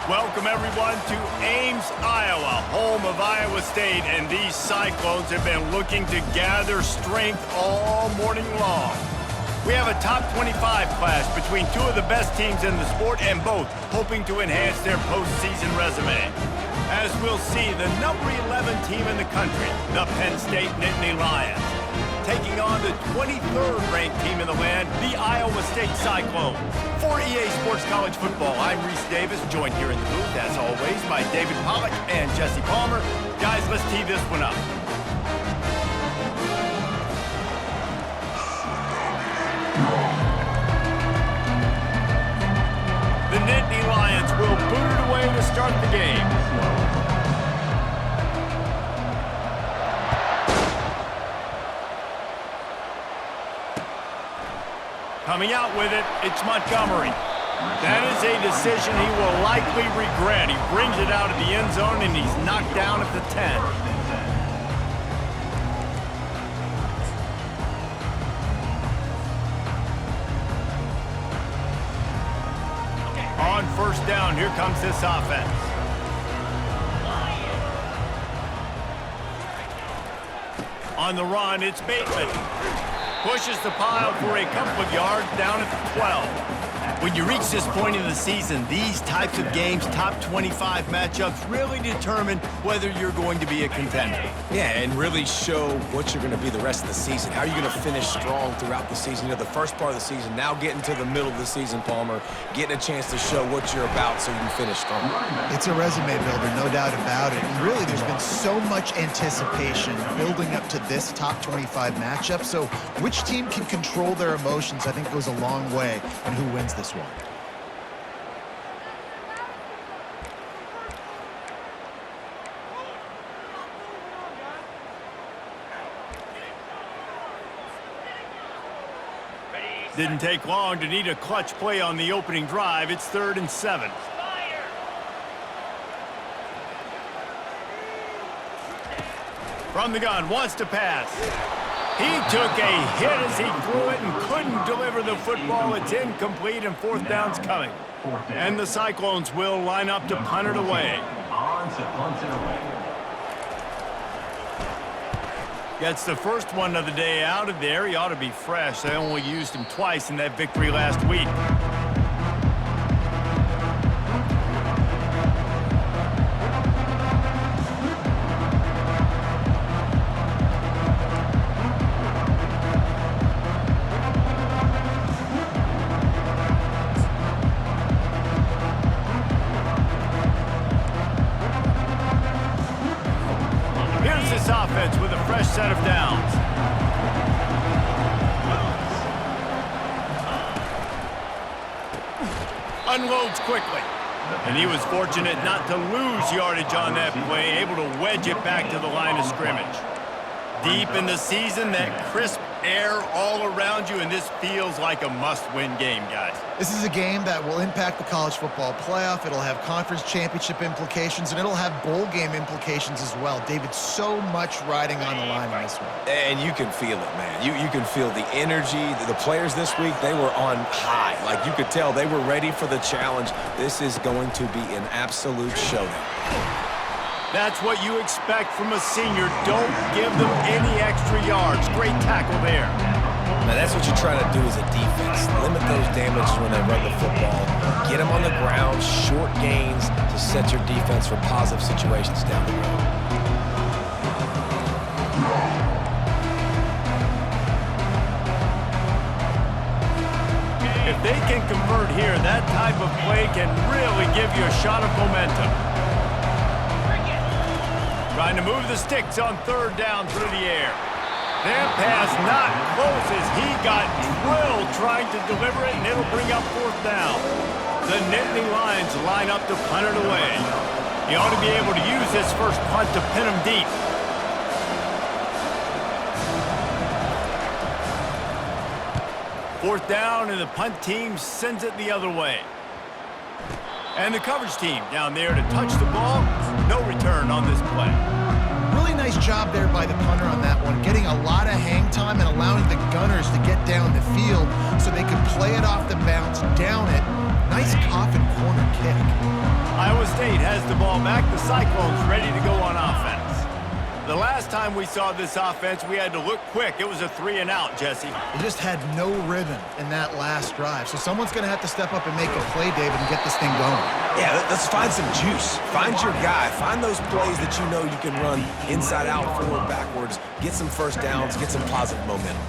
Welcome, everyone, to Ames, Iowa, home of Iowa State, and these Cyclones have been looking to gather strength all morning long. We have a top 25 clash between two of the best teams in the sport, and both hoping to enhance their postseason resume. As we'll see, the number 11 team in the country, the Penn State Nittany Lions, taking on the 23rd ranked team in the land, the Iowa State Cyclones. For EA Sports College Football, I'm Reese Davis, joined here in the booth, as always, by David Pollack and Jesse Palmer. Guys, let's tee this one up. The Nittany Lions will boot it away to start the game. Coming out with it, it's Montgomery. That is a decision he will likely regret. He brings it out of the end zone, and he's knocked down at the 10. On first down, here comes this offense. On the run, it's Bateman. Pushes the pile for a couple of yards down at the 12. When you reach this point in the season, these types of games, top 25 matchups, really determine whether you're going to be a contender. Yeah, and really show what you're going to be the rest of the season. How are you going to finish strong throughout the season? You know, the first part of the season, now getting to the middle of the season, Palmer, getting a chance to show what you're about so you can finish strong. It's a resume builder, no doubt about it. And really, there's been so much anticipation building up to this top 25 matchup. So which team can control their emotions, I think, goes a long way in who wins this one. Didn't take long to need a clutch play on the opening drive. It's 3rd and 7. From the gun, wants to pass. He took a hit as he threw it and couldn't deliver the football. It's incomplete, and 4th down's coming. And the Cyclones will line up to punt it away. Gets the first one of the day out of there. He ought to be fresh. They only used him twice in that victory last week. Here's this offense with a fresh set of downs. Unloads quickly. And he was fortunate not to lose yardage on that play, able to wedge it back to the line of scrimmage. Deep in the season, that crisp air all around you, and this feels like a must-win game, guys. This is a game that will impact the college football playoff. It'll have conference championship implications, and it'll have bowl game implications as well. David, so much riding on the line in this one. And you can feel it, man. You can feel the energy. The players this week, they were on high. Like, you could tell they were ready for the challenge. This is going to be an absolute showdown. That's what you expect from a senior. Don't give them any extra yards. Great tackle there. Now, that's what you're trying to do as a defense. Limit those damages when they run the football. Get them on the ground, short gains to set your defense for positive situations down the road. If they can convert here, that type of play can really give you a shot of momentum. Trying to move the sticks on 3rd down through the air. That pass not close as he got drilled trying to deliver it, and it'll bring up 4th down. The Nittany Lions line up to punt it away. He ought to be able to use this first punt to pin him deep. Fourth down, and the punt team sends it the other way. And the coverage team down there to touch the ball. No return on this play. Really nice job there by the punter on that one, getting a lot of hang time and allowing the gunners to get down the field so they could play it off the bounce, down it, Nice coffin corner kick. Iowa State has the ball back. The Cyclones ready to go on offense. The last time we saw this offense, we had to look quick. It was a 3-and-out, Jesse. They just had no rhythm in that last drive. So someone's going to have to step up and make a play, David, and get this thing going. Yeah, let's find some juice. Find your guy. Find those plays that you know you can run inside out, forward, backwards. Get some first downs. Get some positive momentum.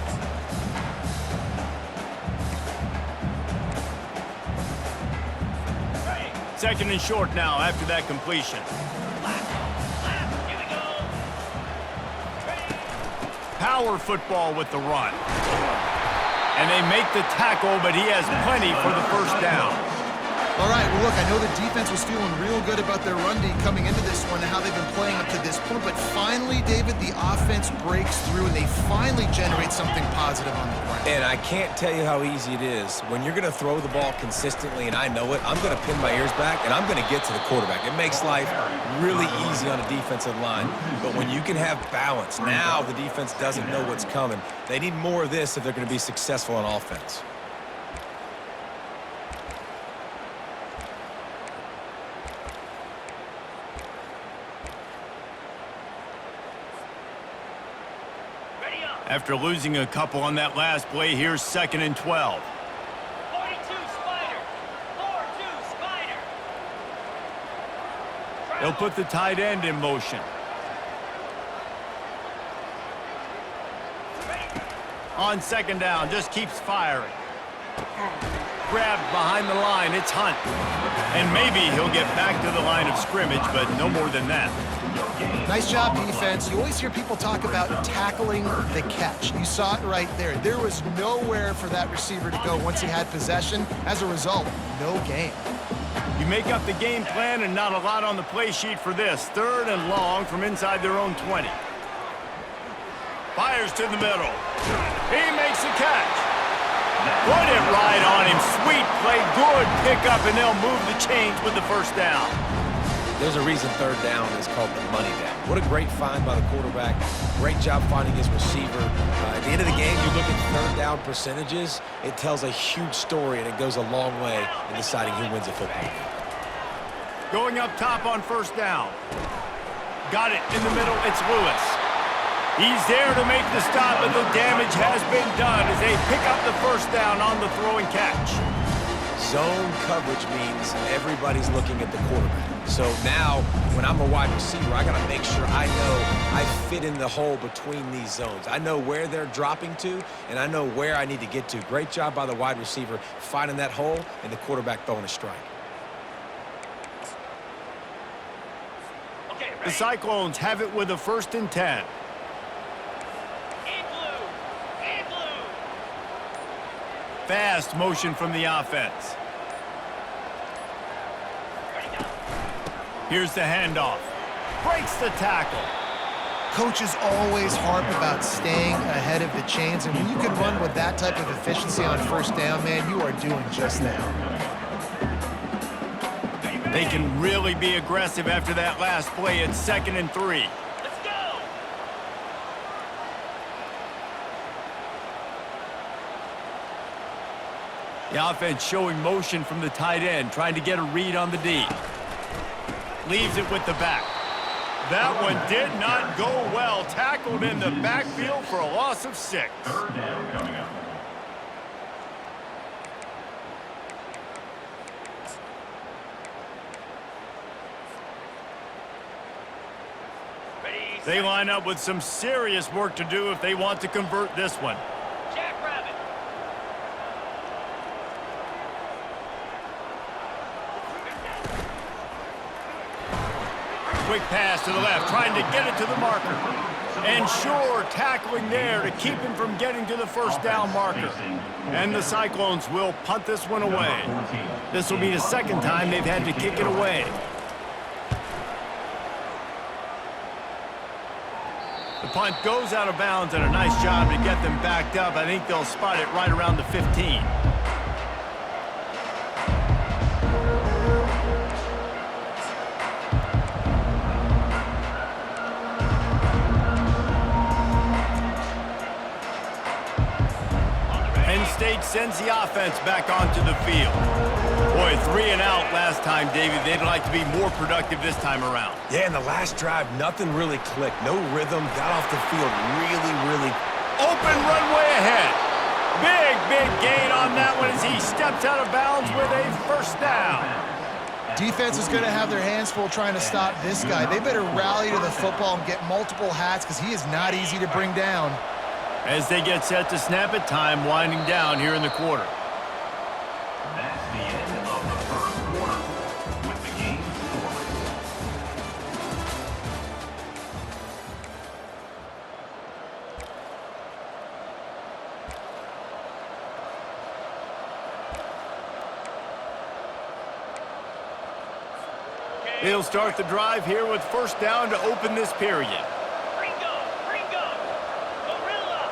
Second and short now after that completion. Power football with the run. And they make the tackle, but he has plenty for the first down. All right, well, look, I know the defense was feeling real good about their run D coming into this one and how they've been playing up to this point, but finally, David, the offense breaks through and they finally generate something positive on the ground. And I can't tell you how easy it is. When you're going to throw the ball consistently, and I know it, I'm going to pin my ears back, and I'm going to get to the quarterback. It makes life really easy on a defensive line. But when you can have balance, now the defense doesn't know what's coming. They need more of this if they're going to be successful on offense. After losing a couple on that last play, here's 2nd and 12. 42 Spider. 4-2 Spider. They'll put the tight end in motion. On 2nd down, just keeps firing. Grabbed behind the line, it's Hunt. And maybe he'll get back to the line of scrimmage, but no more than that. Nice job, defense. You always hear people talk about tackling the catch. You saw it right there. There was nowhere for that receiver to go once he had possession. As a result, no gain. You make up the game plan and not a lot on the play sheet for this. 3rd and long from inside their own 20. Fires to the middle. He makes the catch. Put it right on him. Sweet play, good pickup, and they'll move the chains with the first down. There's a reason 3rd down is called the money down. What a great find by the quarterback. Great job finding his receiver. At the end of the game, you look at 3rd down percentages. It tells a huge story, and it goes a long way in deciding who wins a football game. Going up top on 1st down. Got it in the middle. It's Lewis. He's there to make the stop, but the damage has been done as they pick up the first down on the throw and catch. Zone coverage means everybody's looking at the quarterback. So now, when I'm a wide receiver, I got to make sure I know I fit in the hole between these zones. I know where they're dropping to, and I know where I need to get to. Great job by the wide receiver finding that hole, and the quarterback throwing a strike. Okay, The Cyclones have it with a 1st and 10. In blue. In blue. Fast motion from the offense. Here's the handoff. Breaks the tackle. Coaches always harp about staying ahead of the chains, and when you can run with that type of efficiency on 1st down, man, you are doing just that. They can really be aggressive after that last play. It's 2nd and 3. Let's go. The offense showing motion from the tight end, trying to get a read on the D. Leaves it with the back. That one did not go well. Tackled in the backfield for a loss of 6. 3rd down coming up. Ready. They line up with some serious work to do if they want to convert this one. Jackrabbit. Quick pass to the left, trying to get it to the marker. And sure, tackling there to keep him from getting to the first down marker. And the Cyclones will punt this one away. This will be the 2nd time they've had to kick it away. The punt goes out of bounds, and a nice job to get them backed up. I think they'll spot it right around the 15. Penn State sends the offense back onto the field. Boy, 3 and out last time, David. They'd like to be more productive this time around. Yeah, in the last drive, nothing really clicked. No rhythm, got off the field really... Open runway ahead. Big gain on that one as he steps out of bounds with a first down. Defense is going to have their hands full trying to stop this guy. They better rally to the football and get multiple hats because he is not easy to bring down. As they get set to snap it, time winding down here in the quarter. That's the end of the first quarter with the game scoreless. They'll start the drive here with first down to open this period. Ringo, Gorilla.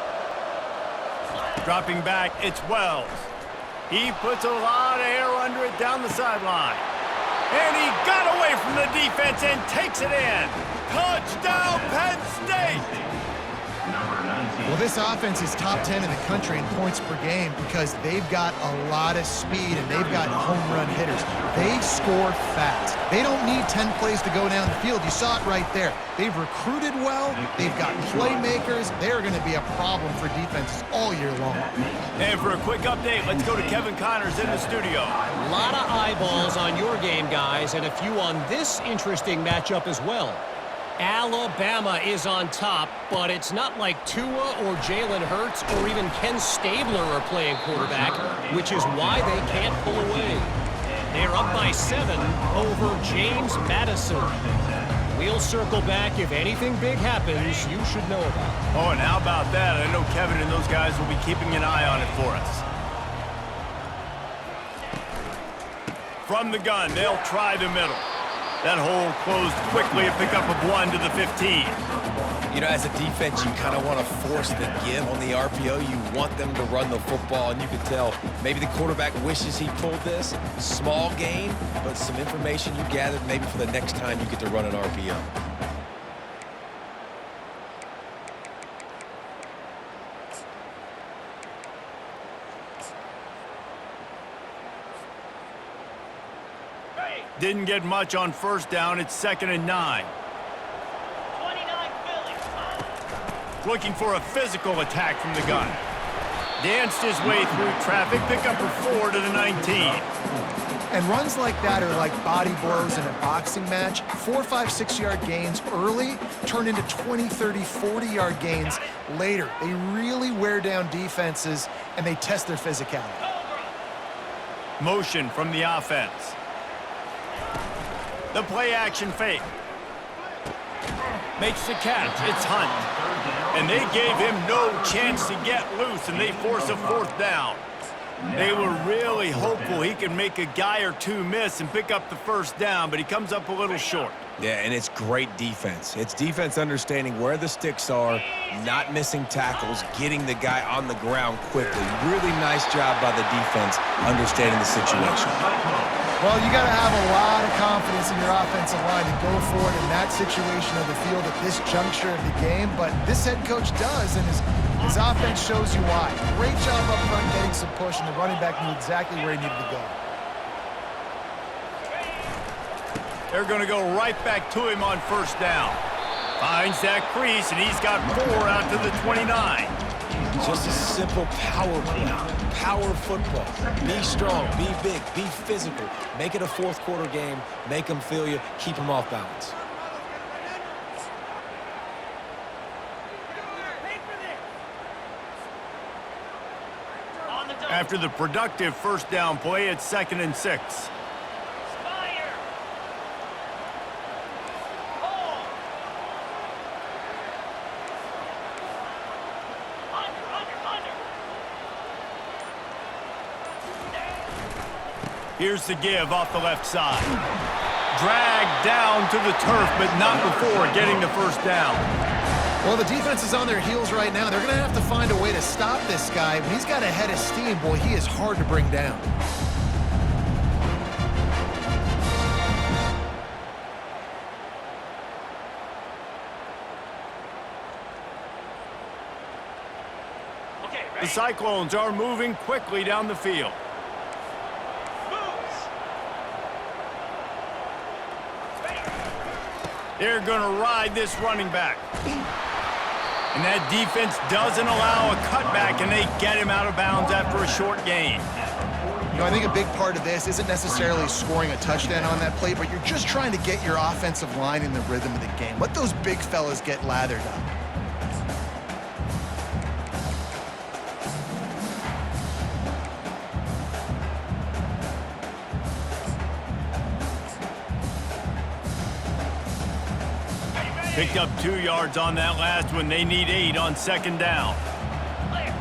Dropping back, it's Wells. He puts a lot of air under it down the sideline. And he got away from the defense and takes it in. Touchdown, Penn State! Well, this offense is top 10 in the country in points per game because they've got a lot of speed and they've got home run hitters. They score fast. They don't need 10 plays to go down the field. You saw it right there. They've recruited well. They've got playmakers. They're going to be a problem for defenses all year long. And for a quick update, let's go to Kevin Connors in the studio. A lot of eyeballs on your game, guys, and a few on this interesting matchup as well. Alabama is on top, but it's not like Tua or Jalen Hurts or even Ken Stabler are playing quarterback, which is why they can't pull away. They're up by 7 over James Madison. We'll circle back if anything big happens you should know about. Oh, and how about that? I know Kevin and those guys will be keeping an eye on it for us. From the gun, they'll try the middle. That hole closed quickly, a pickup of 1 to the 15. You know, as a defense, you kind of want to force the give on the RPO. You want them to run the football, and you can tell maybe the quarterback wishes he pulled this. Small gain, but some information you gathered maybe for the next time you get to run an RPO. Didn't get much on first down. It's 2nd and 9. 29 Philly. Looking for a physical attack from the gun. Danced his way through traffic. Pickup of 4 to the 19. And runs like that are like body blows in a boxing match. 4, 5, 6-yard gains early turn into 20, 30, 40-yard gains later. They really wear down defenses, and they test their physicality. Motion from the offense. The play action fake. Makes the catch. It's Hunt. And they gave him no chance to get loose, and they force a 4th down. They were really hopeful he could make a guy or two miss and pick up the first down, but he comes up a little short. Yeah, and it's great defense. It's defense understanding where the sticks are, not missing tackles, getting the guy on the ground quickly. Really nice job by the defense understanding the situation. Well, you got to have a lot of confidence in your offensive line to go forward in that situation of the field at this juncture of the game, but this head coach does, and his offense shows you why. Great job up front getting some push, and the running back knew exactly where he needed to go. They're going to go right back to him on first down. Finds that crease, and he's got 4 out to the 29. Just a simple power play. Power football. Be strong, be big, be physical. Make it a 4th quarter game. Make them feel you. Keep them off balance. After the productive first down play, it's 2nd and 6. Spire. Hole. Under. Here's the give off the left side. Dragged down to the turf, but not before getting the first down. Well, the defense is on their heels right now. They're going to have to find a way to stop this guy. When he's got a head of steam, boy, he is hard to bring down. Okay, The ready? Cyclones are moving quickly down the field. Moves. They're going to ride this running back. And that defense doesn't allow a cutback, and they get him out of bounds after a short gain. You know, I think a big part of this isn't necessarily scoring a touchdown on that play, but you're just trying to get your offensive line in the rhythm of the game. Let those big fellas get lathered up. Picked up 2 yards on that last one. They need 8 on second down. Clear.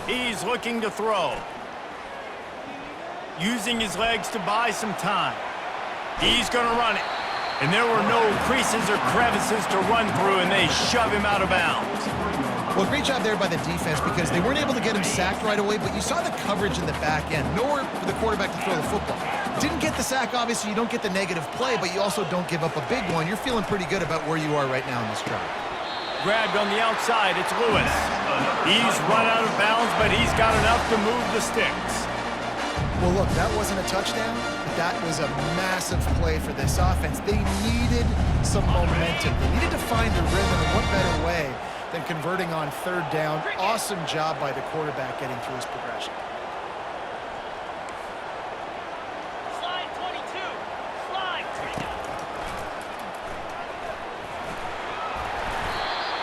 He's looking to throw. Using his legs to buy some time. He's going to run it. And there were no creases or crevices to run through, and they shove him out of bounds. Well, great job there by the defense because they weren't able to get him sacked right away, but you saw the coverage in the back end. Nowhere for the quarterback to throw the football. Didn't get the sack, obviously. You don't get the negative play, but you also don't give up a big one. You're feeling pretty good about where you are right now in this drive. Grabbed on the outside, it's Lewis. He's run out of bounds, but he's got enough to move the sticks. Well, look, that wasn't a touchdown, but that was a massive play for this offense. They needed some momentum. They needed to find a rhythm, and what better way than converting on third down. Awesome job by the quarterback getting through his progression. Slide 22. Slide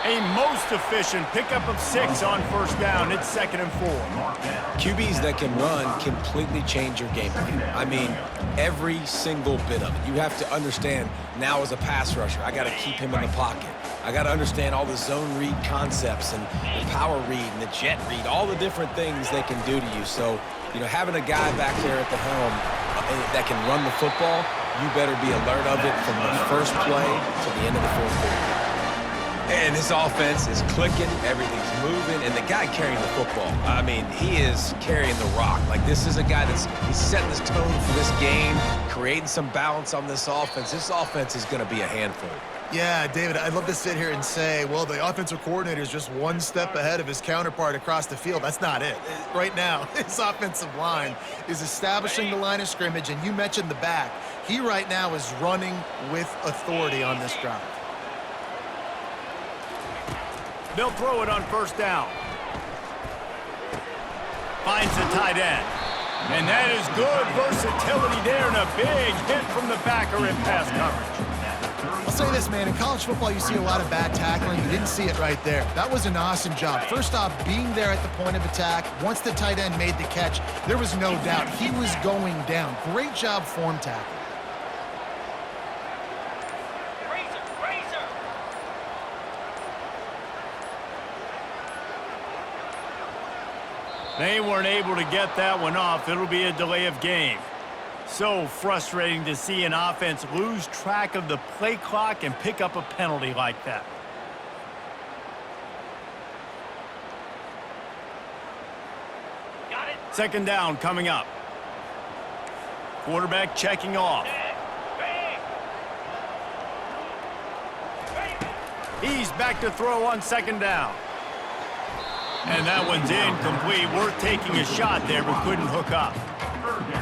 22. A most efficient pickup of 6 on first down. It's 2nd and 4. QBs that can run completely change your game plan. I mean, every single bit of it. You have to understand now as a pass rusher, I got to keep him in the pocket. I got to understand all the zone read concepts and the power read and the jet read, all the different things they can do to you. So, you know, having a guy back there at the helm that can run the football, you better be alert of it from the first play to the end of the fourth quarter. And this offense is clicking, everything's moving, and the guy carrying the football, I mean, he is carrying the rock. Like, this is a guy he's setting this tone for this game, creating some balance on this offense. This offense is going to be a handful. Yeah, David, I'd love to sit here and say, well, the offensive coordinator is just one step ahead of his counterpart across the field. That's not it. Right now, his offensive line is establishing the line of scrimmage, and you mentioned the back. He right now is running with authority on this drive. They'll throw it on first down. Finds the tight end. And that is good versatility there, and a big hit from the backer in pass coverage. I'll say this, man, in college football, you see a lot of bad tackling. You didn't see it right there. That was an awesome job. First off, being there at the point of attack. Once the tight end made the catch, there was no doubt he was going down. Great job form tackle. Razor. They weren't able to get that one off. It'll be a delay of game. So frustrating to see an offense lose track of the play clock and pick up a penalty like that. Got it. Second down coming up. Quarterback checking off. Bang. He's back to throw on second down. And that one's incomplete. Worth taking a shot there, but couldn't hook up.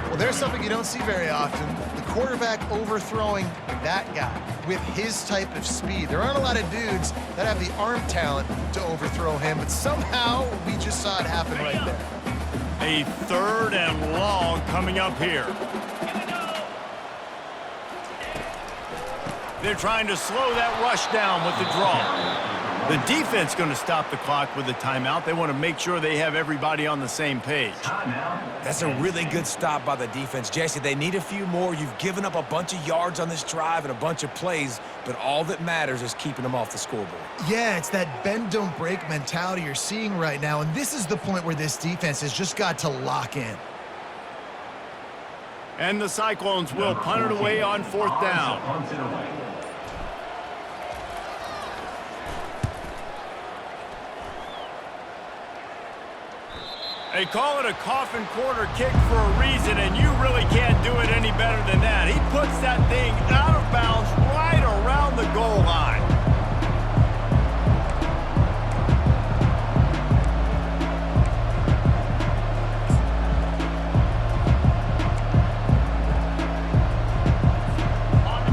Well, there's something you don't see very often. The quarterback overthrowing that guy with his type of speed. There aren't a lot of dudes that have the arm talent to overthrow him, but somehow we just saw it happen right there. A 3rd and long coming up here. They're trying to slow that rush down with the draw. The defense going to stop the clock with a timeout. They want to make sure they have everybody on the same page. That's a really good stop by the defense. Jesse, they need a few more. You've given up a bunch of yards on this drive and a bunch of plays, but all that matters is keeping them off the scoreboard. Yeah, it's that bend, don't break mentality you're seeing right now, and this is the point where this defense has just got to lock in. And the Cyclones will punt it away on 4th down. They call it a coffin corner kick for a reason, and you really can't do it any better than that. He puts that thing out of bounds right around the goal line.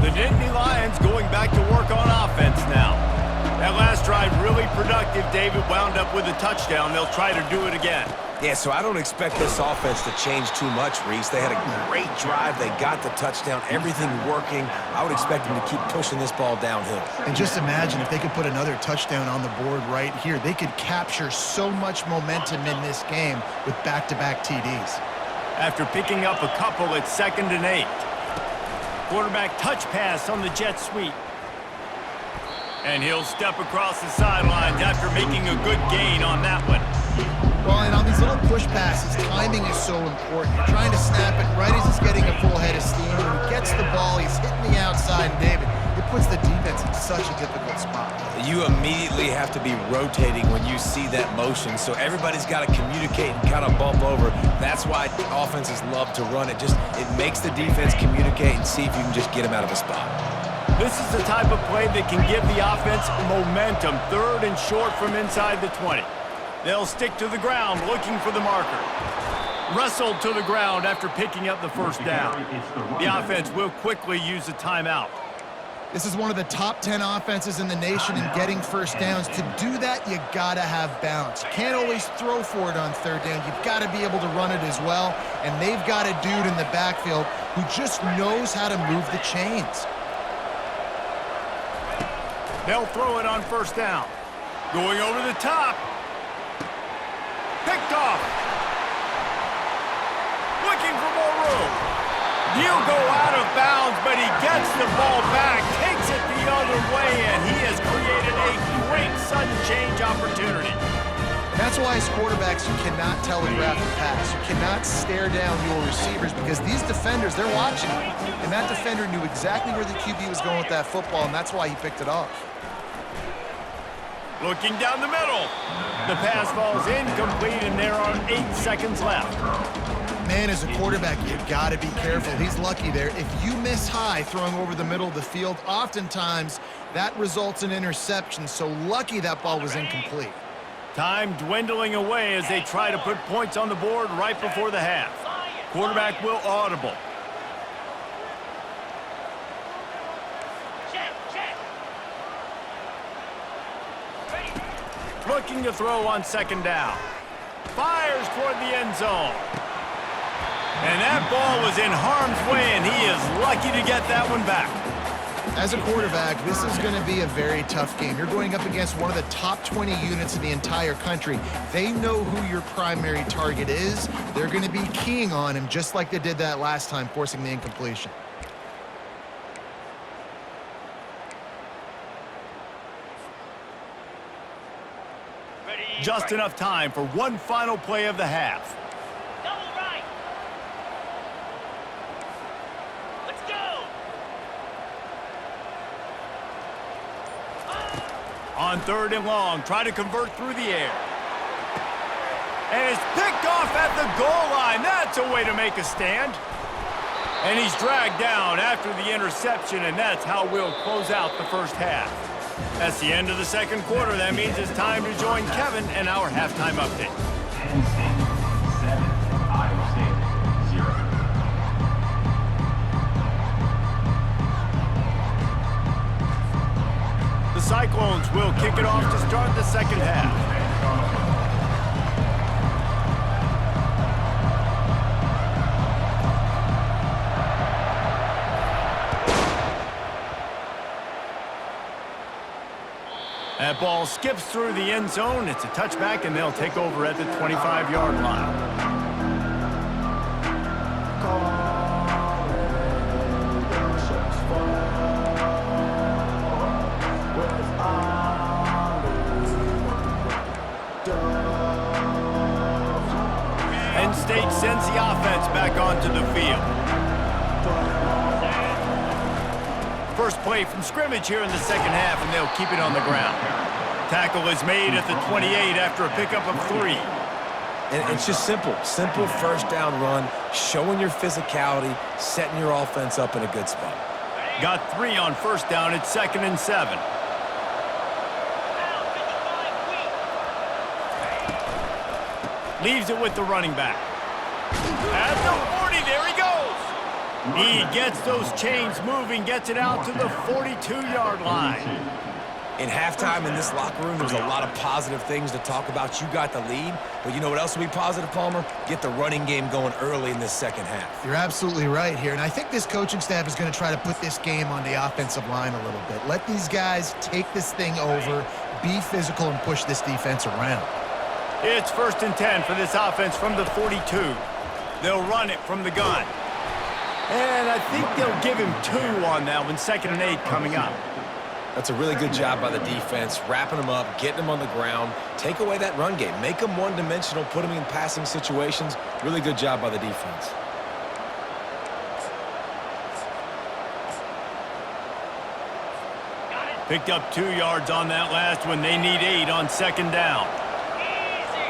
The Nittany Lions going back to work on offense now. That last drive really productive. David wound up with a touchdown. They'll try to do it again. Yeah, so I don't expect this offense to change too much, Reese. They had a great drive. They got the touchdown. Everything working. I would expect them to keep pushing this ball downhill. And just imagine if they could put another touchdown on the board right here. They could capture so much momentum in this game with back-to-back TDs. After picking up a couple, it's 2nd and 8. Quarterback touch pass on the jet sweep. And he'll step across the sidelines after making a good gain on that one. Well, and on these little push passes, timing is so important. You're trying to snap it right as he's getting a full head of steam. When he gets the ball, he's hitting the outside, and David, it puts the defense in such a difficult spot. You immediately have to be rotating when you see that motion, so everybody's got to communicate and kind of bump over. That's why offenses love to run it. It makes the defense communicate and see if you can just get him out of a spot. This is the type of play that can give the offense momentum. 3rd and short from inside the 20. They'll stick to the ground looking for the marker. Wrestled to the ground after picking up the first down. The offense will quickly use a timeout. This is one of the top 10 offenses in the nation in getting first downs. To do that, you gotta have balance. You can't always throw for it on 3rd down. You've got to be able to run it as well. And they've got a dude in the backfield who just knows how to move the chains. They'll throw it on 1st down. Going over the top. Picked off. Looking for more room. He'll go out of bounds, but he gets the ball back, takes it the other way, and he has created a great sudden change opportunity. And that's why as quarterbacks, you cannot telegraph the pass. You cannot stare down your receivers because these defenders, they're watching you. And that defender knew exactly where the QB was going with that football, and that's why he picked it off. Looking down the middle. The pass falls incomplete, and there are 8 seconds left. Man, as a quarterback, you've got to be careful. He's lucky there. If you miss high throwing over the middle of the field, oftentimes that results in interception. So lucky that ball was incomplete. Time dwindling away as they try to put points on the board right before the half. Quarterback will audible. Looking to throw on 2nd down. Fires toward the end zone. And that ball was in harm's way, and he is lucky to get that one back. As a quarterback, this is going to be a very tough game. You're going up against one of the top 20 units in the entire country. They know who your primary target is. They're going to be keying on him just like they did that last time, forcing the incompletion. Just enough time for one final play of the half. Double right. Let's go. On 3rd and long, try to convert through the air. And it's picked off at the goal line. That's a way to make a stand. And he's dragged down after the interception, and that's how we'll close out the first half. That's the end of the 2nd quarter. That means it's time to join Kevin and our halftime update. Penn State 7, Iowa State 0. The Cyclones will kick it off to start the 2nd half. That ball skips through the end zone. It's a touchback, and they'll take over at the 25-yard line. Penn State sends the offense back onto the field. First play from scrimmage here in the 2nd half, and they'll keep it on the ground. Tackle is made at the 28 after a pickup of 3. And it's just simple 1st down run, showing your physicality, setting your offense up in a good spot. Got 3 on 1st down. It's 2nd and 7. Leaves it with the running back. At the 40, there he goes. He gets those chains moving, gets it out to the 42-yard line. In halftime in this locker room, there's a lot of positive things to talk about. You got the lead, but you know what else will be positive, Palmer? Get the running game going early in this second half. You're absolutely right here, and I think this coaching staff is going to try to put this game on the offensive line a little bit. Let these guys take this thing over, be physical, and push this defense around. It's 1st and 10 for this offense from the 42. They'll run it from the gun. And I think they'll give him 2 on that one, 2nd and 8 coming up. That's a really good job by the defense, wrapping them up, getting them on the ground. Take away that run game. Make them one-dimensional, put them in passing situations. Really good job by the defense. Picked up 2 yards on that last one. They need 8 on 2nd down. Easy.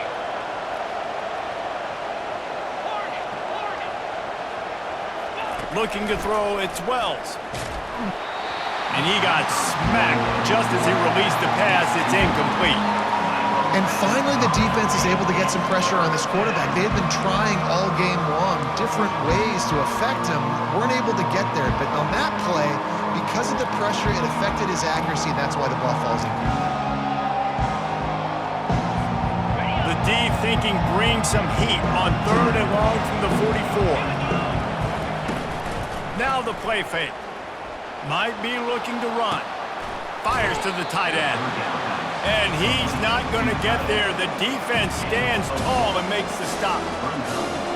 Looking to throw, it's Wells. And he got smacked just as he released the pass. It's incomplete. And finally, the defense is able to get some pressure on this quarterback. They've been trying all game long different ways to affect him. Weren't able to get there, but on that play, because of the pressure, it affected his accuracy, and that's why the ball falls incomplete. The D thinking bring some heat on 3rd and long from the 44. Now the play fake. Might be looking to run. Fires to the tight end. And he's not going to get there. The defense stands tall and makes the stop.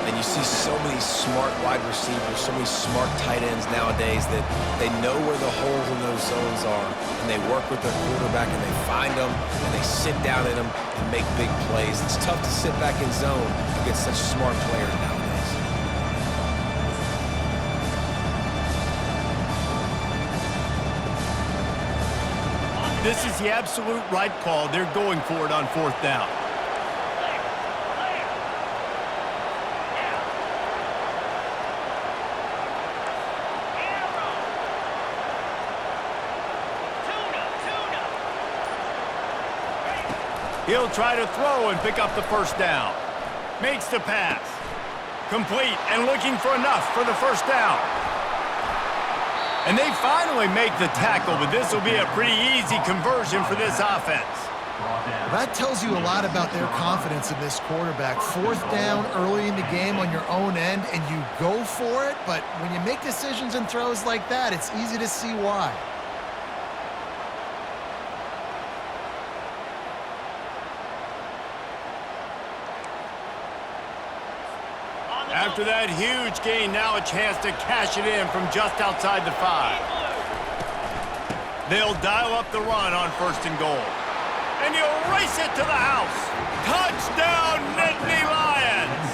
And you see so many smart wide receivers, so many smart tight ends nowadays that they know where the holes in those zones are, and they work with their quarterback, and they find them, and they sit down in them and make big plays. It's tough to sit back in zone against such smart players nowadays. This is the absolute right call. They're going for it on 4th down. He'll try to throw and pick up the 1st down. Makes the pass. Complete and looking for enough for the 1st down. And they finally make the tackle, but this will be a pretty easy conversion for this offense. That tells you a lot about their confidence in this quarterback. 4th down early in the game on your own end, and you go for it, but when you make decisions and throws like that, it's easy to see why. After that huge gain, now a chance to cash it in from just outside the 5. They'll dial up the run on 1st and goal. And he'll race it to the house. Touchdown, Nittany Lions!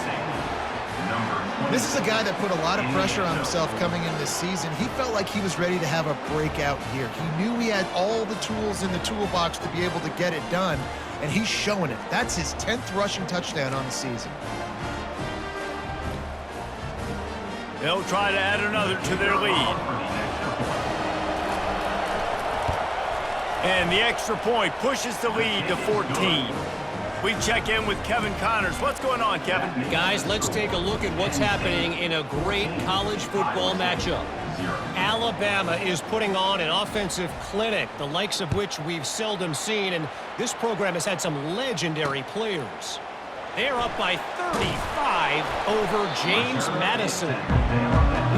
This is a guy that put a lot of pressure on himself coming in this season. He felt like he was ready to have a breakout year. He knew he had all the tools in the toolbox to be able to get it done, and he's showing it. That's his 10th rushing touchdown on the season. They'll try to add another to their lead. And the extra point pushes the lead to 14. We check in with Kevin Connors. What's going on, Kevin? Guys, let's take a look at what's happening in a great college football matchup. Alabama is putting on an offensive clinic, the likes of which we've seldom seen, and this program has had some legendary players. They're up by 35 over James Madison.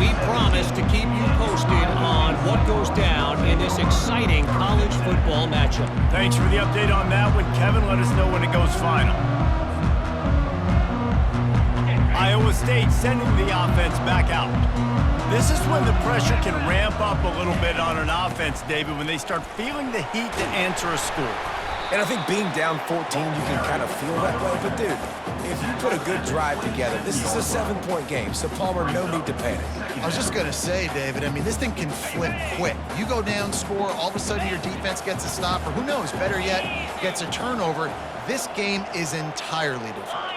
We promise to keep you posted on what goes down in this exciting college football matchup. Thanks for the update on that one, Kevin. Let us know when it goes final. Iowa State sending the offense back out. This is when the pressure can ramp up a little bit on an offense, David, when they start feeling the heat to answer a score. And I think being down 14, you can kind of feel that way. But, dude, if you put a good drive together, this is a 7-point game. So, Palmer, no need to panic. I was just going to say, David, I mean, this thing can flip quick. You go down, score, all of a sudden your defense gets a stop, or who knows, better yet, gets a turnover. This game is entirely different.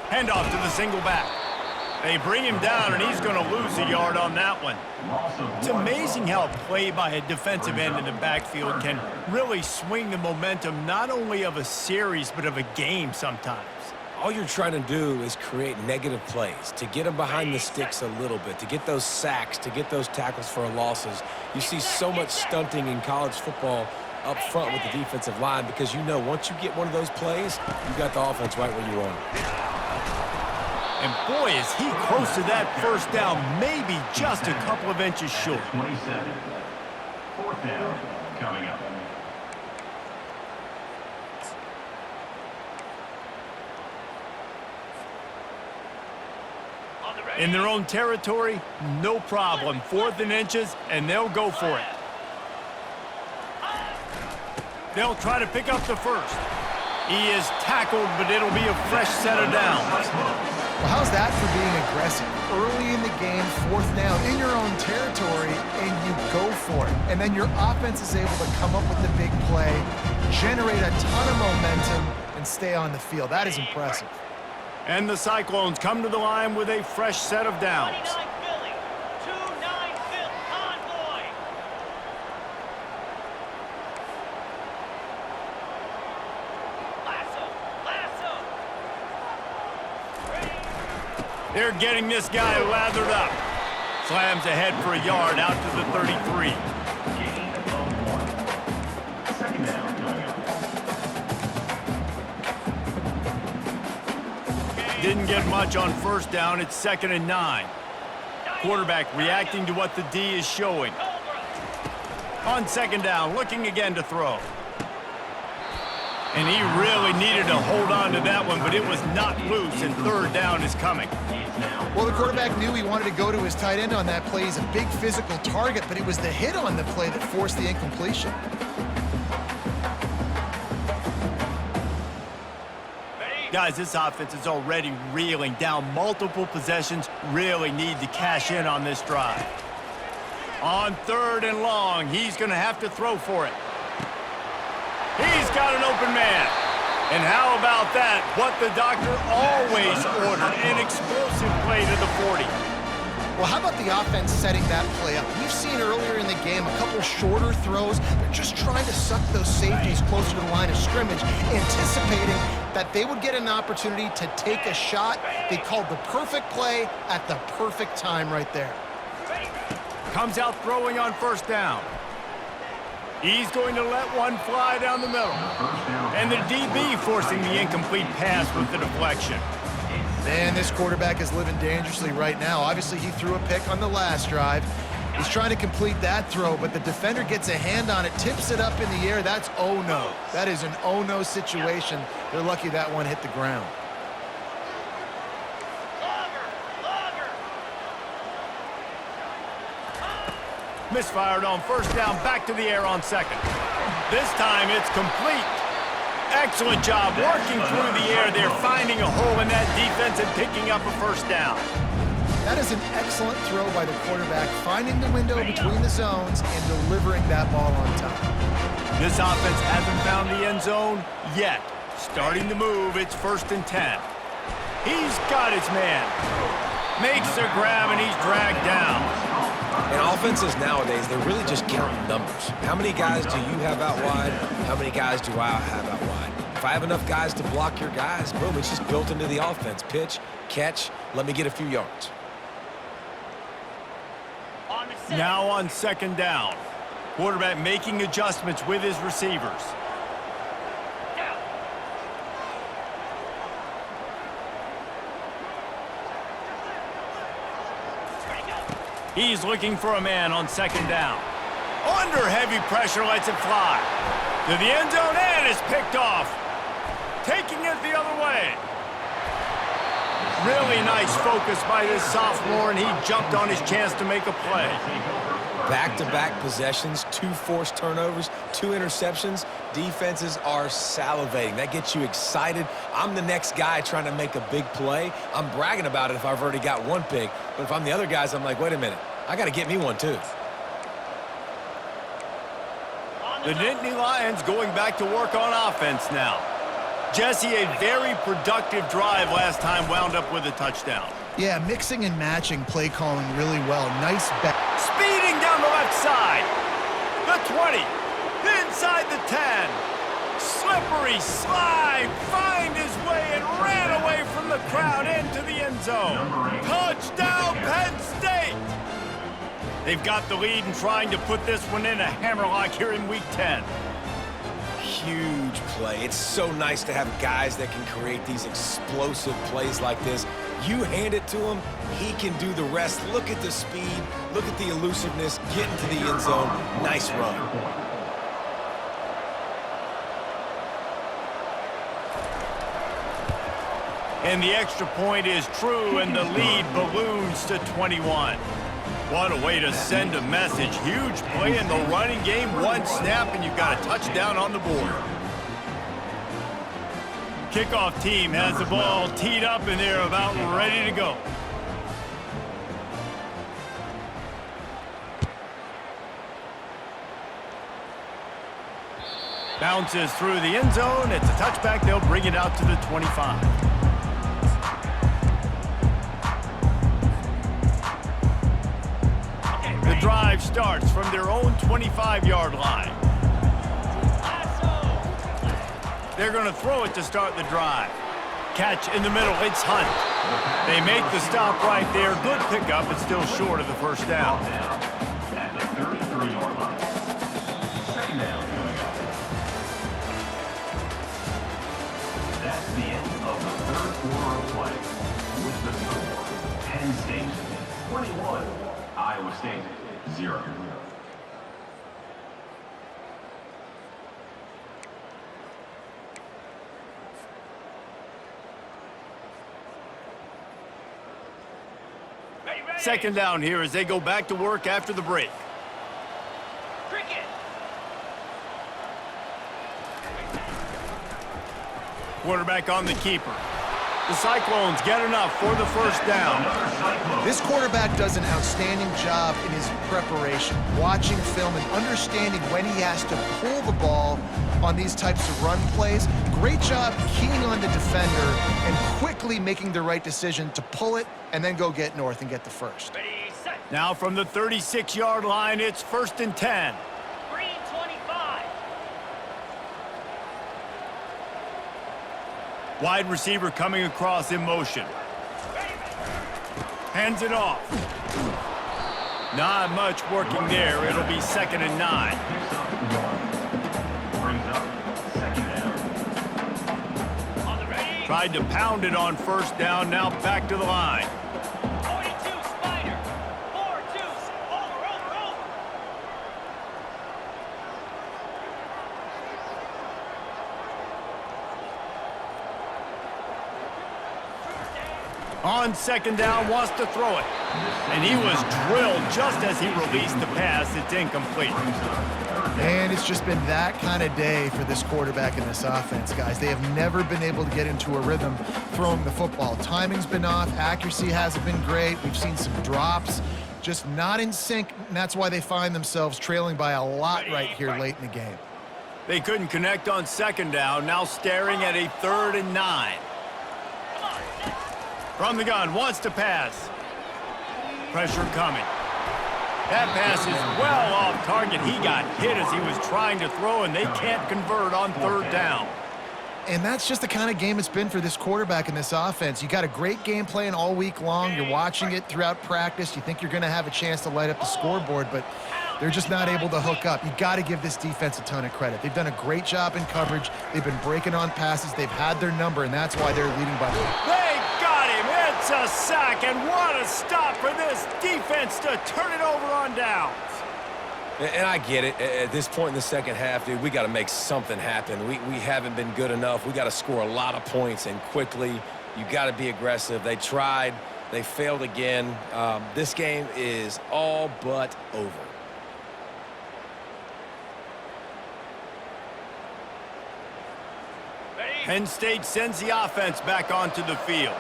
Handoff to the single back. They bring him down, and he's going to lose a yard on that one. It's amazing how play by a defensive end in the backfield can really swing the momentum not only of a series but of a game sometimes. all you're trying to do is create negative plays, to get them behind the sticks a little bit, to get those sacks, to get those tackles for losses. You see so much stunting in college football up front with the defensive line because you know once you get one of those plays, you got the offense right where you want it. And boy, is he close to that first down, maybe just a couple of inches short. 27. Fourth down coming up. In their own territory, no problem. 4th and inches, and they'll go for it. They'll try to pick up the first. He is tackled, but it'll be a fresh set of downs. Well, how's that for being aggressive? Early in the game, 4th down in your own territory, and you go for it. And then your offense is able to come up with the big play, generate a ton of momentum, and stay on the field. That is impressive. And the Cyclones come to the line with a fresh set of downs. 29 Philly. 2-9 Phil. Convoy. Lasso. They're getting this guy lathered up. Slams ahead for a yard out to the 33. Gain of 1. Second down coming up. Didn't get much on first down. It's 2nd and 9. Quarterback reacting to what the D is showing. On 2nd down, looking again to throw. And he really needed to hold on to that one, but it was not loose, and 3rd down is coming. Well, the quarterback knew he wanted to go to his tight end on that play. He's a big physical target, but it was the hit on the play that forced the incompletion. Guys, this offense is already reeling down multiple possessions. Really need to cash in on this drive. On 3rd and long, he's going to have to throw for it. He's got an open man. And how about that? What the doctor always ordered, an explosive play to the 40. Well, how about the offense setting that play up? We've seen earlier in the game a couple shorter throws. They're just trying to suck those safeties closer to the line of scrimmage, anticipating that they would get an opportunity to take a shot. They called the perfect play at the perfect time right there. Comes out throwing on 1st down. He's going to let one fly down the middle. And the DB forcing the incomplete pass with the deflection. Man, this quarterback is living dangerously right now. Obviously, he threw a pick on the last drive. He's trying to complete that throw, but the defender gets a hand on it, tips it up in the air. That's oh-no. That is an oh-no situation. They're lucky that one hit the ground. Misfired on 1st down, back to the air on 2nd. This time it's complete. Excellent job working through the air. They're finding a hole in that defense and picking up a 1st down. That is an excellent throw by the quarterback, finding the window between the zones and delivering that ball on time. This offense hasn't found the end zone yet. Starting to move, it's 1st and 10. He's got his man. Makes the grab, and he's dragged down. And offenses nowadays, they're really just counting numbers. How many guys do you have out wide? How many guys do I have out wide? If I have enough guys to block your guys, boom, it's just built into the offense. Pitch, catch, let me get a few yards. Now on 2nd down. Quarterback making adjustments with his receivers. He's looking for a man on 2nd down. Under heavy pressure, lets it fly. To the end zone, and is picked off. Taking it the other way. Really nice focus by this sophomore, and he jumped on his chance to make a play. Back-to-back possessions, 2 forced turnovers, 2 interceptions. Defenses are salivating. That gets you excited. I'm the next guy trying to make a big play. I'm bragging about it if I've already got 1 pick. But if I'm the other guys, I'm like, wait a minute. I got to get me 1 too. The Nittany Lions going back to work on offense now. Jesse, a very productive drive last time, wound up with a touchdown. Yeah, mixing and matching play calling really well. Nice bet. Speeding down the left side. The 20. Inside the 10. Slippery slide, find his way and ran away from the crowd into the end zone. Touchdown, Penn State! They've got the lead and trying to put this one in a hammerlock here in Week 10. Huge play. It's so nice to have guys that can create these explosive plays like this. You hand it to him, he can do the rest. Look at the speed, look at the elusiveness, get into the end zone. Nice run. And the extra point is true, and the lead balloons to 21. What a way to send a message. Huge play in the running game. One snap, and you've got a touchdown on the board. Kickoff team has the ball teed up, and they're about ready to go. Bounces through the end zone. It's a touchback. They'll bring it out to the 25. The drive starts from their own 25-yard line. They're going to throw it to start the drive. Catch in the middle, it's Hunt. They make the stop right there. Good pickup, but still short of the first down. At the 33-yard line. Second down coming up. That's the end of the third quarter of play. With the score, Penn State 21, Iowa State 0. Second down here as they go back to work after the break. Cricket. Quarterback on the keeper. The Cyclones get enough for the first down. This quarterback does an outstanding job in his preparation, watching film and understanding when he has to pull the ball on these types of run plays. Great job keying on the defender and quickly making the right decision to pull it and then go get north and get the first. Ready, set. Now from the 36-yard line, it's 1st and 10. Green 25. Wide receiver coming across in motion. Hands it off. Not much working there. It'll be 2nd and 9. Brings up second down. On the ready. Tried to pound it on first down. Now back to the line. 42 Spider. 4-2. Over. On 2nd down, wants to throw it. And he was drilled just as he released the pass. It's incomplete. And it's just been that kind of day for this quarterback in this offense, guys. They have never been able to get into a rhythm throwing the football. Timing's been off. Accuracy hasn't been great. We've seen some drops. Just not in sync, and that's why they find themselves trailing by a lot right here late in the game. They couldn't connect on 2nd down. Now staring at a 3rd and 9. From the gun, wants to pass. Pressure coming. That pass is well off target. He got hit as he was trying to throw, and they can't convert on 3rd down. And that's just the kind of game it's been for this quarterback in this offense. You got a great game plan all week long. You're watching it throughout practice. You think you're going to have a chance to light up the scoreboard, but they're just not able to hook up. You got to give this defense a ton of credit. They've done a great job in coverage. They've been breaking on passes. They've had their number, and that's why they're leading by. They got him. It's a sack, and what a stop for this defense to turn it over on downs. And I get it. At this point in the second half, dude, we got to make something happen. We haven't been good enough. We got to score a lot of points, and quickly. You got to be aggressive. They tried. They failed again. This game is all but over. Penn State sends the offense back onto the field.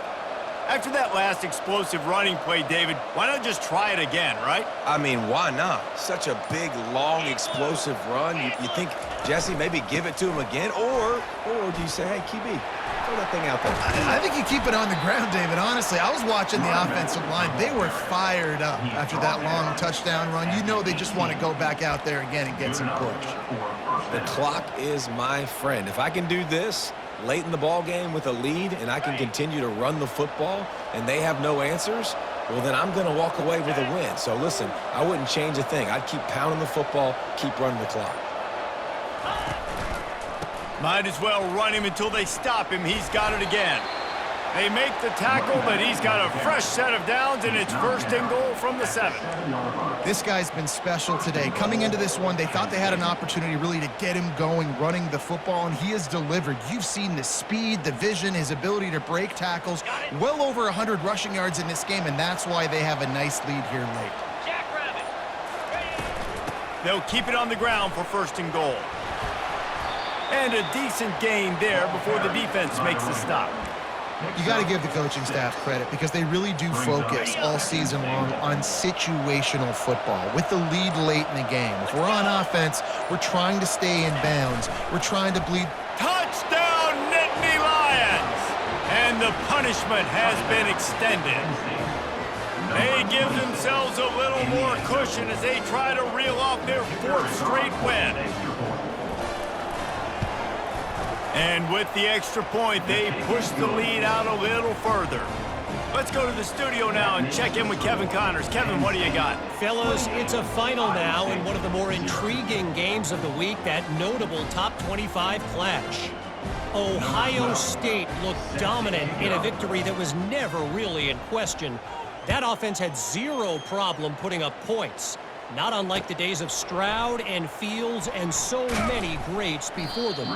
After that last explosive running play, David, why not just try it again, right? I mean, why not? Such a big, long, explosive run. You think, Jesse, maybe give it to him again? Or do you say, hey, QB, Throw that thing out there. I think you keep it on the ground, David. Honestly, I was watching the offensive line. They were fired up after that long touchdown run. You know they just want to go back out there again and get some push. The clock is my friend. If I can do this late in the ball game with a lead and I can continue to run the football and they have no answers, well, then I'm going to walk away with a win. So, listen, I wouldn't change a thing. I'd keep pounding the football, keep running the clock. Might as well run him until they stop him. He's got it again. They make the tackle, but he's got a fresh set of downs, and it's first and goal from the 7. This guy's been special today. Coming into this one, they thought they had an opportunity really to get him going, running the football, and he has delivered. You've seen the speed, the vision, his ability to break tackles. Well over 100 rushing yards in this game, and that's why they have a nice lead here late. Jackrabbit. They'll keep it on the ground for first and goal. And a decent gain there before the defense makes the stop. You got to give the coaching staff credit because they really do focus all season long on situational football with the lead late in the game. If we're on offense, we're trying to stay in bounds. We're trying to bleed. Touchdown, Nittany Lions! And the punishment has been extended. They give themselves a little more cushion as they try to reel off their 4th straight win. And with the extra point, they push the lead out a little further. Let's go to the studio now and check in with Kevin Connors. Kevin, what do you got? Fellas, it's a final now in one of the more intriguing games of the week, that notable top 25 clash. Ohio State looked dominant in a victory that was never really in question. That offense had zero problem putting up points, not unlike the days of Stroud and Fields and so many greats before them.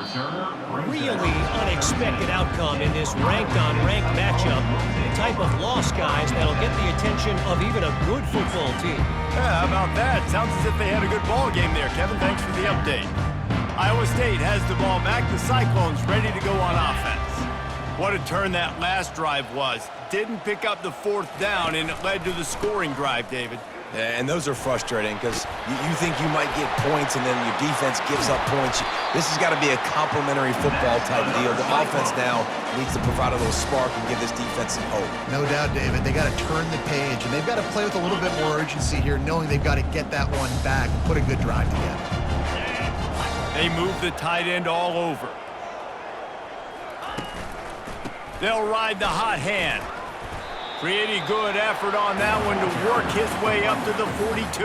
Really unexpected outcome in this ranked-on-ranked matchup. The type of loss, guys, that'll get the attention of even a good football team. Yeah, how about that? Sounds as if they had a good ball game there, Kevin. Thanks for the update. Iowa State has the ball back. The Cyclones ready to go on offense. What a turn that last drive was. Didn't pick up the 4th down, and it led to the scoring drive, David. And those are frustrating because you think you might get points and then your defense gives up points. This has got to be a complementary football type deal. The offense now needs to provide a little spark and give this defense some hope. No doubt, David. They got to turn the page, and they've got to play with a little bit more urgency here, knowing they've got to get that one back and put a good drive together. They move the tight end all over. They'll ride the hot hand. Pretty good effort on that one to work his way up to the 42.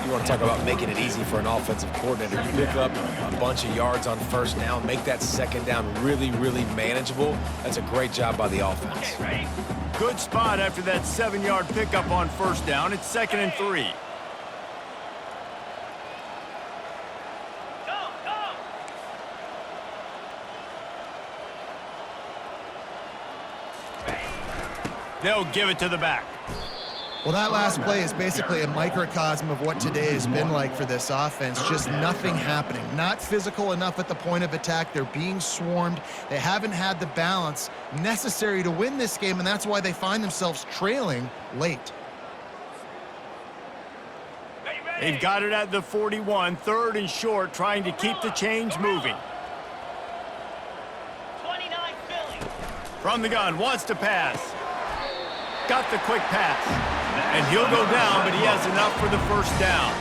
You want to talk about making it easy for an offensive coordinator. You pick up a bunch of yards on first down, make that second down really, really manageable. That's a great job by the offense. Good spot after that 7-yard pickup on first down. It's 2nd and 3. Go, go. They'll give it to the back. Well, that last play is basically a microcosm of what today has been like for this offense. Just nothing happening. Not physical enough at the point of attack. They're being swarmed. They haven't had the balance necessary to win this game, and that's why they find themselves trailing late. They've got it at the 41, 3rd and short, trying to keep the chains moving. 29 Philly. From the gun, wants to pass. Got the quick pass. And he'll go down, but he has enough for the first down.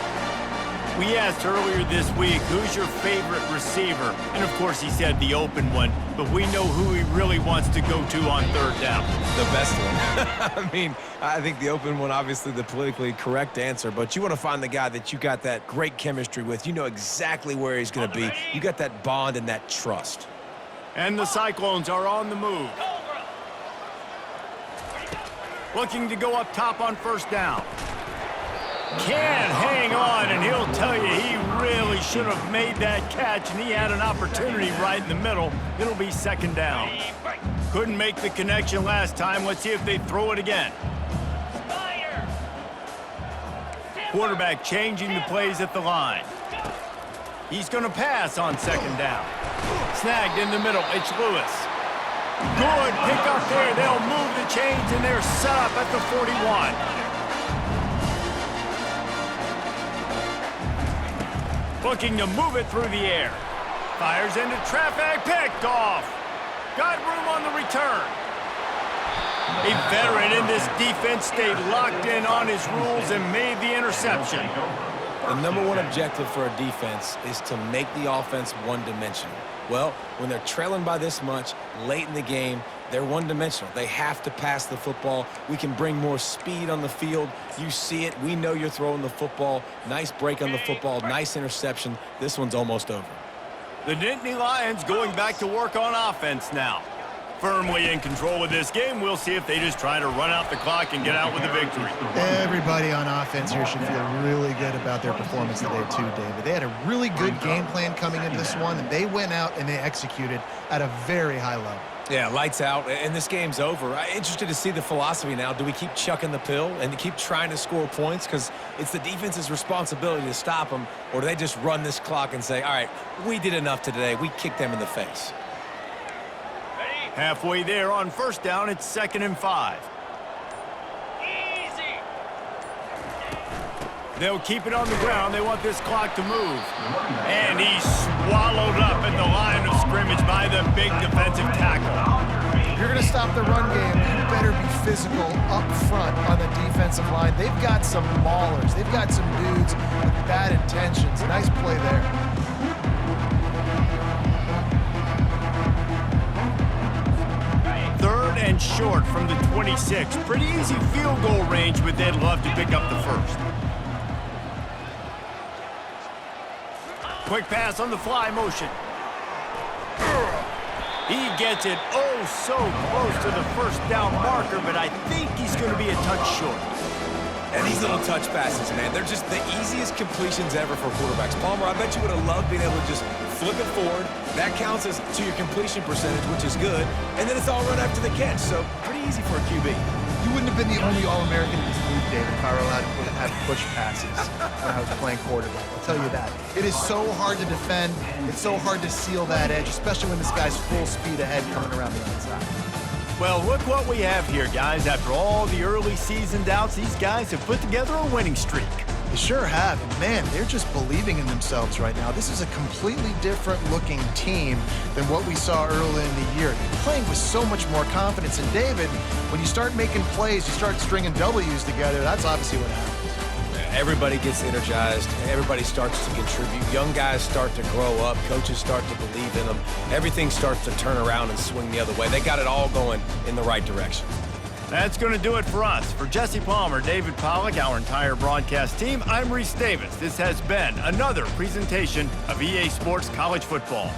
We asked earlier this week, who's your favorite receiver? And, of course, he said the open one, but we know who he really wants to go to on 3rd down. The best one. I mean, I think the open one, obviously the politically correct answer, but you want to find the guy that you got that great chemistry with. You know exactly where he's going to be. You got that bond and that trust. And the Cyclones are on the move. Looking to go up top on first down. Can't hang on, and he'll tell you he really should have made that catch, and he had an opportunity right in the middle. It'll be 2nd down. Couldn't make the connection last time. Let's see if they throw it again. Quarterback changing the plays at the line. He's going to pass on 2nd down. Snagged in the middle. It's Lewis. Good pick up there. They'll move the chains, and they're set up at the 41. Looking to move it through the air. Fires into traffic. Picked off. Got room on the return. A veteran in this defense stayed locked in on his rules and made the interception. The number one objective for a defense is to make the offense one-dimensional. Well, when they're trailing by this much late in the game, they're one-dimensional. They have to pass the football. We can bring more speed on the field. You see it. We know you're throwing the football. Nice break on the football. Nice interception. This one's almost over. The Nittany Lions going back to work on offense now. Firmly in control of this game. We'll see if they just try to run out the clock and get out with a victory. Everybody on offense here should feel really good about their performance today too, David. They had a really good game plan coming into this one, and they went out and they executed at a very high level. Yeah, lights out, and this game's over. I'm interested to see the philosophy now. Do we keep chucking the pill and keep trying to score points? Because it's the defense's responsibility to stop them, or do they just run this clock and say, all right, we did enough today. We kicked them in the face. Halfway there on first down, it's 2nd and 5. Easy. They'll keep it on the ground. They want this clock to move. And he's swallowed up at the line of scrimmage by the big defensive tackle. If you're going to stop the run game, you better be physical up front on the defensive line. They've got some maulers. They've got some dudes with bad intentions. Nice play there. Third and short from the 26. Pretty easy field goal range, but they'd love to pick up the first. Quick pass on the fly motion. He gets it oh so close to the first down marker, but I think he's going to be a touch short. And these little touch passes, man, they're just the easiest completions ever for quarterbacks. Palmer, I bet you would have loved being able to just flip it forward. That counts as to your completion percentage, which is good. And then it's all run after the catch, so pretty easy for a QB. You wouldn't have been the only All-American in this league, David, if I were allowed to have push passes when I was playing quarterback. I'll tell you that. It is so hard to defend. It's so hard to seal that edge, especially when this guy's full speed ahead coming around the outside. Well, look what we have here, guys. After all the early season doubts, these guys have put together a winning streak. They sure have. And man, they're just believing in themselves right now. This is a completely different looking team than what we saw early in the year. They're playing with so much more confidence. And David, when you start making plays, you start stringing W's together, that's obviously what happens. Everybody gets energized. Everybody starts to contribute. Young guys start to grow up. Coaches start to believe in them. Everything starts to turn around and swing the other way. They got it all going in the right direction. That's going to do it for us. For Jesse Palmer, David Pollack, our entire broadcast team, I'm Reese Davis. This has been another presentation of EA Sports College Football.